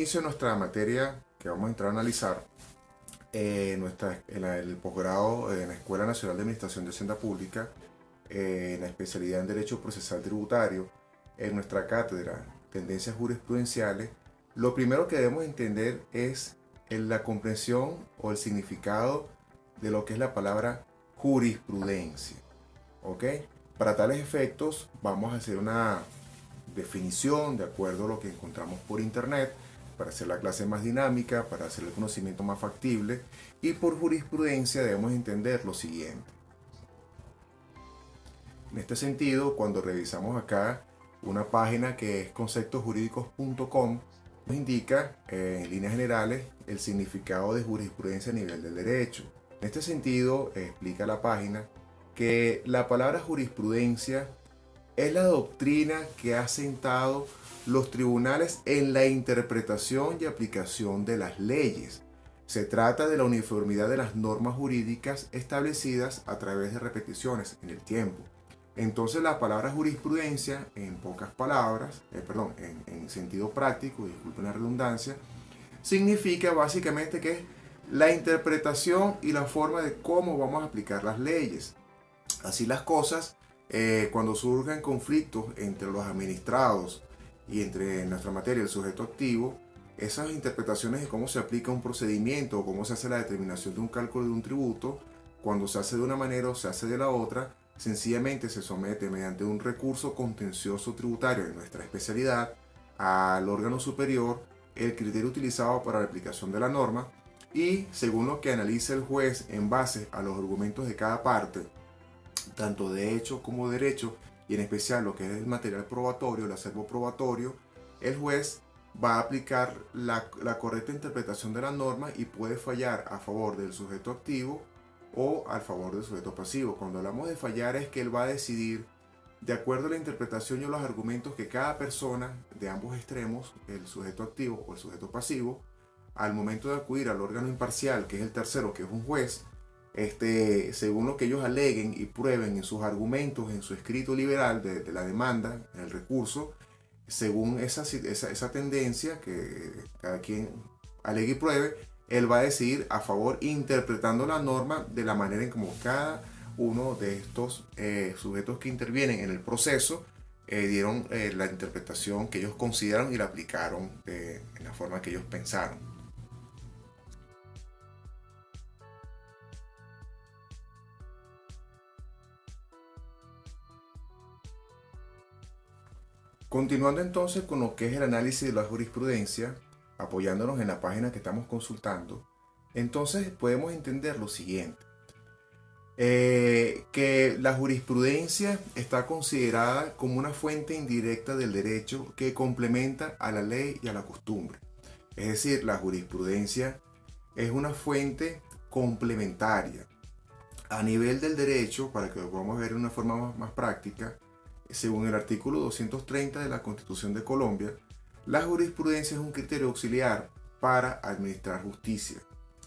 inicio de nuestra materia que vamos a entrar a analizar, el posgrado en la Escuela Nacional de Administración de Hacienda Pública, en la especialidad en Derecho Procesal Tributario, en nuestra cátedra Tendencias Jurisprudenciales, lo primero que debemos entender es la comprensión o el significado de lo que es la palabra jurisprudencia. ¿Ok? Para tales efectos vamos a hacer una definición de acuerdo a lo que encontramos por internet para hacer la clase más dinámica, para hacer el conocimiento más factible, y por jurisprudencia debemos entender lo siguiente. En este sentido, cuando revisamos acá una página que es conceptosjurídicos.com, nos indica en líneas generales el significado de jurisprudencia a nivel del derecho. En este sentido, explica la página que la palabra jurisprudencia es la doctrina que ha sentado los tribunales en la interpretación y aplicación de las leyes. Se trata de la uniformidad de las normas jurídicas establecidas a través de repeticiones en el tiempo. Entonces la palabra jurisprudencia, en pocas palabras, en sentido práctico, disculpen la redundancia, significa básicamente que es la interpretación y la forma de cómo vamos a aplicar las leyes. Así las cosas, cuando surgen conflictos entre los administrados y entre nuestra materia el sujeto activo, esas interpretaciones de cómo se aplica un procedimiento o cómo se hace la determinación de un cálculo de un tributo, cuando se hace de una manera o se hace de la otra, sencillamente se somete mediante un recurso contencioso tributario de nuestra especialidad al órgano superior el criterio utilizado para la aplicación de la norma, y según lo que analice el juez en base a los argumentos de cada parte, tanto de hecho como derecho, y en especial lo que es el material probatorio, el acervo probatorio, el juez va a aplicar la correcta interpretación de la norma y puede fallar a favor del sujeto activo o a favor del sujeto pasivo. Cuando hablamos de fallar es que él va a decidir de acuerdo a la interpretación y a los argumentos que cada persona de ambos extremos, el sujeto activo o el sujeto pasivo, al momento de acudir al órgano imparcial, que es el tercero, que es un juez, según lo que ellos aleguen y prueben en sus argumentos, en su escrito liberal de la demanda, en el recurso, según esa tendencia que cada quien alegue y pruebe, él va a decidir a favor interpretando la norma de la manera en como cada uno de estos sujetos que intervienen en el proceso dieron la interpretación que ellos consideraron y la aplicaron en la forma que ellos pensaron. Continuando entonces con lo que es el análisis de la jurisprudencia, apoyándonos en la página que estamos consultando, entonces podemos entender lo siguiente. Que la jurisprudencia está considerada como una fuente indirecta del derecho que complementa a la ley y a la costumbre. Es decir, la jurisprudencia es una fuente complementaria. A nivel del derecho, para que lo podamos ver de una forma más práctica, según el artículo 230 de la Constitución de Colombia, la jurisprudencia es un criterio auxiliar para administrar justicia.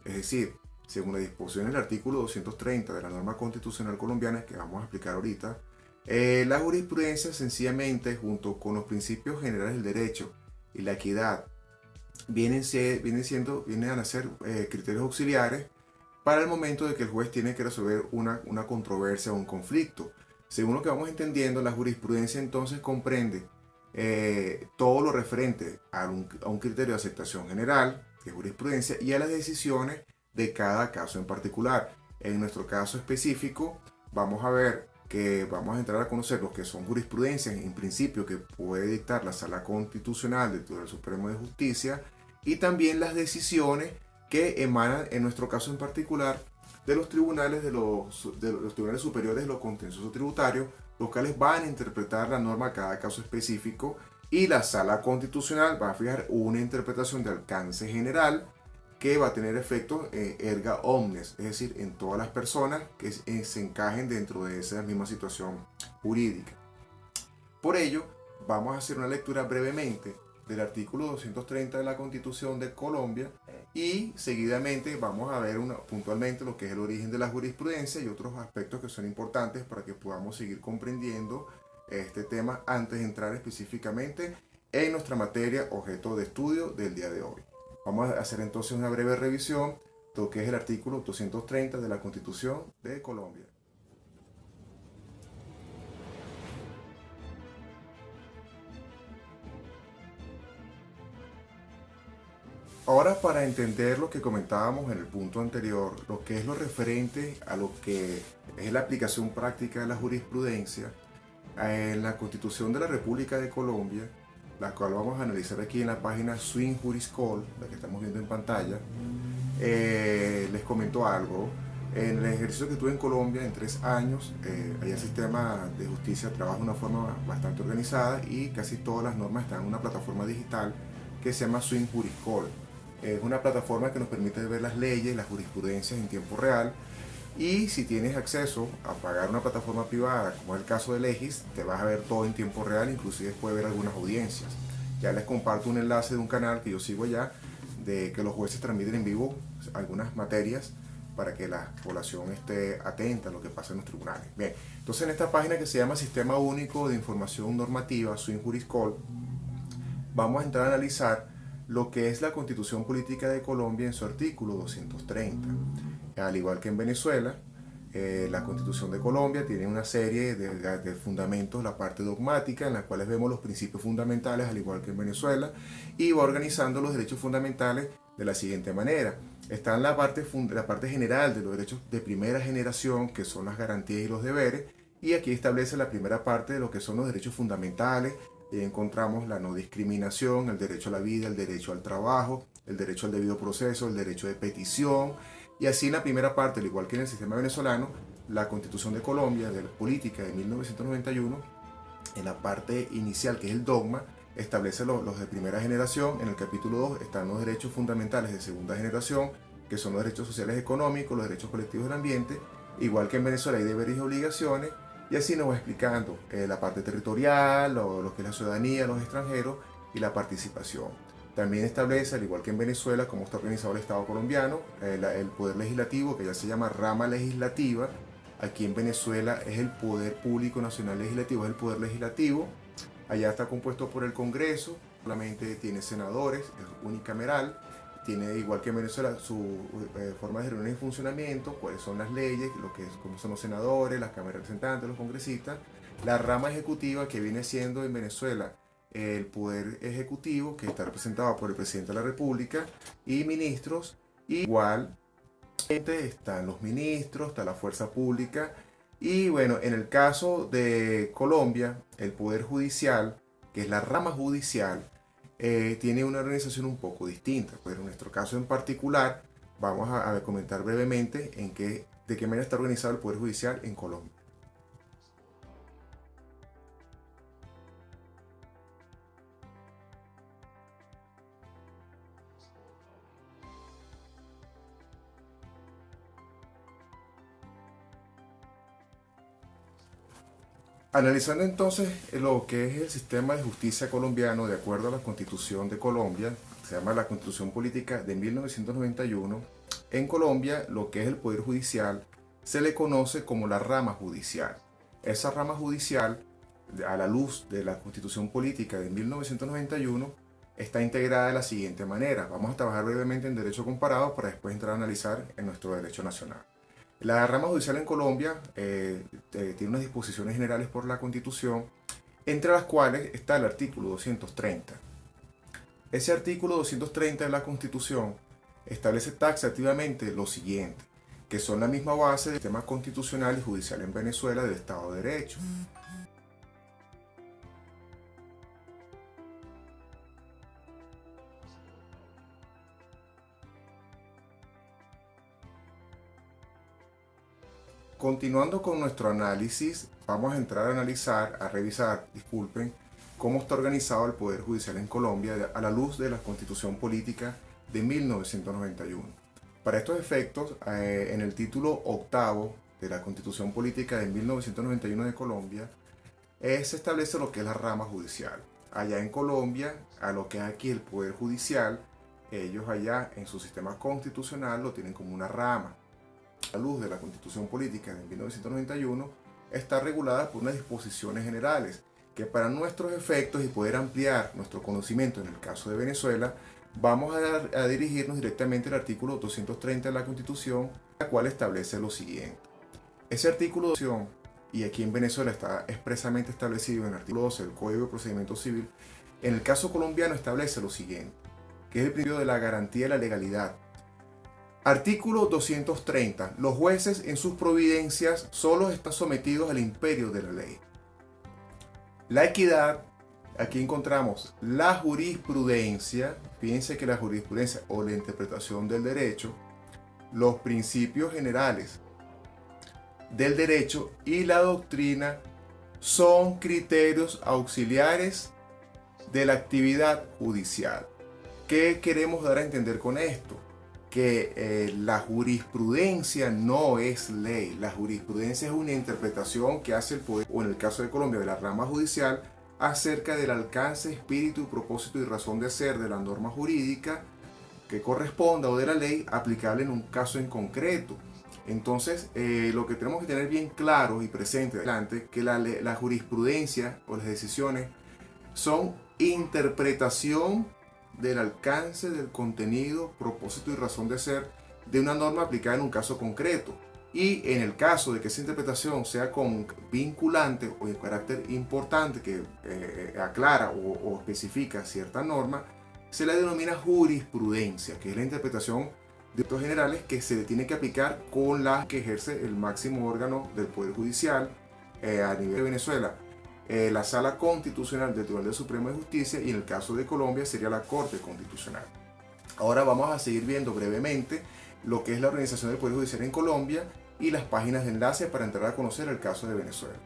Es decir, según la disposición del artículo 230 de la norma constitucional colombiana que vamos a explicar ahorita, la jurisprudencia sencillamente, junto con los principios generales del derecho y la equidad, vienen a ser criterios auxiliares para el momento de que el juez tiene que resolver una controversia o un conflicto. Según lo que vamos entendiendo, la jurisprudencia entonces comprende todo lo referente a un criterio de aceptación general, que es jurisprudencia, y a las decisiones de cada caso en particular. En nuestro caso específico, vamos a ver que vamos a entrar a conocer lo que son jurisprudencias en principio que puede dictar la Sala Constitucional del Tribunal Supremo de Justicia, y también las decisiones que emanan, en nuestro caso en particular, de los tribunales tribunales superiores de lo contencioso tributario, los cuales van a interpretar la norma a cada caso específico, y la Sala Constitucional va a fijar una interpretación de alcance general que va a tener efecto erga omnes, es decir, en todas las personas que se encajen dentro de esa misma situación jurídica. Por ello, vamos a hacer una lectura brevemente del artículo 230 de la Constitución de Colombia, y seguidamente vamos a ver puntualmente lo que es el origen de la jurisprudencia y otros aspectos que son importantes para que podamos seguir comprendiendo este tema antes de entrar específicamente en nuestra materia objeto de estudio del día de hoy. Vamos a hacer entonces una breve revisión de lo que es el artículo 230 de la Constitución de Colombia. Ahora, para entender lo que comentábamos en el punto anterior, lo que es lo referente a lo que es la aplicación práctica de la jurisprudencia, en la Constitución de la República de Colombia, la cual vamos a analizar aquí en la página Swing Juris Call, la que estamos viendo en pantalla, les comento algo. En el ejercicio que tuve en Colombia en 3 años, allá el sistema de justicia trabaja de una forma bastante organizada y casi todas las normas están en una plataforma digital que se llama Swing Juris Call. Es una plataforma que nos permite ver las leyes, las jurisprudencias en tiempo real. Y si tienes acceso a pagar una plataforma privada, como es el caso de Legis, te vas a ver todo en tiempo real, inclusive puedes ver algunas audiencias. Ya les comparto un enlace de un canal que yo sigo allá, de que los jueces transmiten en vivo algunas materias para que la población esté atenta a lo que pasa en los tribunales. Bien, entonces en esta página que se llama Sistema Único de Información Normativa, Swing Juris Call, vamos a entrar a analizar lo que es la Constitución Política de Colombia en su artículo 230. Al igual que en Venezuela, la Constitución de Colombia tiene una serie de fundamentos, la parte dogmática, en la cual vemos los principios fundamentales, al igual que en Venezuela, y va organizando los derechos fundamentales de la siguiente manera. Está en la parte general de los derechos de primera generación, que son las garantías y los deberes, y aquí establece la primera parte de lo que son los derechos fundamentales. Y encontramos la no discriminación, el derecho a la vida, el derecho al trabajo, el derecho al debido proceso, el derecho de petición. Y así en la primera parte, al igual que en el sistema venezolano, la Constitución de Colombia, de la política de 1991, en la parte inicial, que es el dogma, establece los de primera generación. En el capítulo 2 están los derechos fundamentales de segunda generación, que son los derechos sociales y económicos, los derechos colectivos del ambiente. Igual que en Venezuela hay deberes y obligaciones. Y así nos va explicando la parte territorial, lo que es la ciudadanía, los extranjeros y la participación. También establece, al igual que en Venezuela, cómo está organizado el Estado colombiano, el poder legislativo, que ya se llama rama legislativa. Aquí en Venezuela es el Poder Público Nacional Legislativo, es el poder legislativo. Allá está compuesto por el Congreso, solamente tiene senadores, es unicameral. Tiene, igual que en Venezuela, su forma de reunión y funcionamiento, cuáles son las leyes, cómo son los senadores, las cámaras de representantes, los congresistas. La rama ejecutiva, que viene siendo en Venezuela el poder ejecutivo, que está representado por el presidente de la República y ministros. Igual están los ministros, está la fuerza pública. Y bueno, en el caso de Colombia, el poder judicial, que es la rama judicial, tiene una organización un poco distinta, pero en nuestro caso en particular vamos a comentar brevemente de qué manera está organizado el Poder Judicial en Colombia. Analizando entonces lo que es el sistema de justicia colombiano de acuerdo a la Constitución de Colombia, se llama la Constitución Política de 1991, en Colombia lo que es el Poder Judicial se le conoce como la rama judicial. Esa rama judicial, a la luz de la Constitución Política de 1991, está integrada de la siguiente manera. Vamos a trabajar brevemente en derecho comparado para después entrar a analizar en nuestro derecho nacional. La rama judicial en Colombia tiene unas disposiciones generales por la Constitución, entre las cuales está el artículo 230. Ese artículo 230 de la Constitución establece taxativamente lo siguiente, que son la misma base del sistema constitucional y judicial en Venezuela del Estado de Derecho. Continuando con nuestro análisis, vamos a entrar a revisar, cómo está organizado el Poder Judicial en Colombia a la luz de la Constitución Política de 1991. Para estos efectos, en el título octavo de la Constitución Política de 1991 de Colombia, se establece lo que es la rama judicial. Allá en Colombia, a lo que es aquí el Poder Judicial, ellos allá en su sistema constitucional lo tienen como una rama. A la luz de la Constitución Política de 1991, está regulada por unas disposiciones generales que para nuestros efectos y poder ampliar nuestro conocimiento en el caso de Venezuela, vamos a dirigirnos directamente al artículo 230 de la Constitución, la cual establece lo siguiente. Ese artículo, y aquí en Venezuela está expresamente establecido en el artículo 12 del Código de Procedimiento Civil, en el caso colombiano establece lo siguiente, que es el principio de la garantía de la legalidad. Artículo 230. Los jueces en sus providencias solo están sometidos al imperio de la ley. La equidad, aquí encontramos la jurisprudencia, fíjense que la jurisprudencia o la interpretación del derecho, los principios generales del derecho y la doctrina son criterios auxiliares de la actividad judicial. ¿Qué queremos dar a entender con esto? Que la jurisprudencia no es ley. La jurisprudencia es una interpretación que hace el poder, o en el caso de Colombia, de la rama judicial, acerca del alcance, espíritu, propósito y razón de ser de la norma jurídica que corresponda o de la ley aplicable en un caso en concreto. Entonces, lo que tenemos que tener bien claro y presente adelante, que la jurisprudencia o las decisiones son interpretación del alcance, del contenido, propósito y razón de ser de una norma aplicada en un caso concreto. Y en el caso de que esa interpretación sea con vinculante o de carácter importante que aclara o especifica cierta norma, se la denomina jurisprudencia, que es la interpretación de actos generales que se le tiene que aplicar con la que ejerce el máximo órgano del Poder Judicial a nivel de Venezuela. La Sala Constitucional del Tribunal Supremo de Justicia, y en el caso de Colombia sería la Corte Constitucional. Ahora vamos a seguir viendo brevemente lo que es la organización del Poder Judicial en Colombia y las páginas de enlace para entrar a conocer el caso de Venezuela.